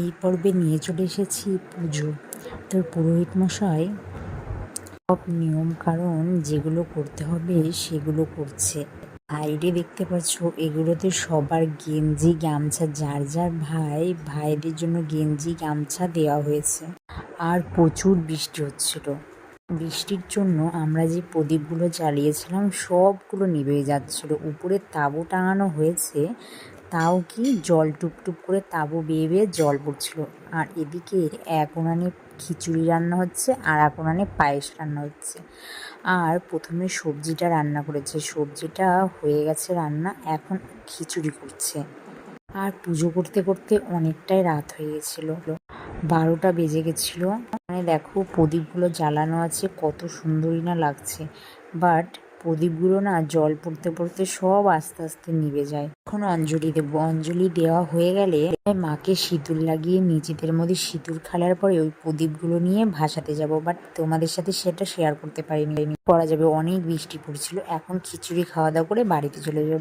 এই পর্বে নিয়ে চলে এসেছি পুজো। তো পুরোহিত মশাই সব নিয়ম কারণ যেগুলো করতে হবে সেগুলো করছে। বাইরে দেখতে পাচ্ছ এগুলোতে সবার গেঞ্জি গামছা, যার যার ভাইদের জন্য গেঞ্জি গামছা দেওয়া হয়েছে। আর প্রচুর বৃষ্টি হচ্ছিল। বৃষ্টির জন্য আমরা যে প্রদীপগুলো জ্বালিয়েছিলাম সবগুলো নিভে যাচ্ছিল। উপরে তাঁবু টাঙানো হয়েছে, তাও কি জল টুপটুপ করে তাঁবু বেয়ে বেয়ে জল পড়ছিল। আর এদিকে এক উনানে খিচুড়ি রান্না হচ্ছে আর এক উনানে পায়েস রান্না হচ্ছে। আর প্রথমে সবজিটা রান্না করেছে, সবজিটা হয়ে গেছে রান্না, এখন খিচুড়ি করছে। আর পুজো করতে করতে অনেকটাই রাত হয়ে গেছিলো, 12টা বেজে গেছিলো। মানে দেখো প্রদীপগুলো জ্বালানো আছে, কত সুন্দরই না লাগছে। বাট প্রদীপগুলো না জল পড়তে পড়তে সব আস্তে আস্তে নিভে যায়। এখন অঞ্জলি দেবো, অঞ্জলি দেওয়া হয়ে গেলে মাকে সিঁদুর লাগিয়ে নিজেদের মধ্যে সিঁদুর খেলার পরে ওই প্রদীপগুলো নিয়ে ভাসাতে যাব। বাট তোমাদের সাথে সেটা শেয়ার করতে পারিনি, করা যাবে, অনেক বৃষ্টি পড়ছিল। এখন খিচুড়ি খাওয়া দাওয়া করে বাড়িতে চলে যাবো।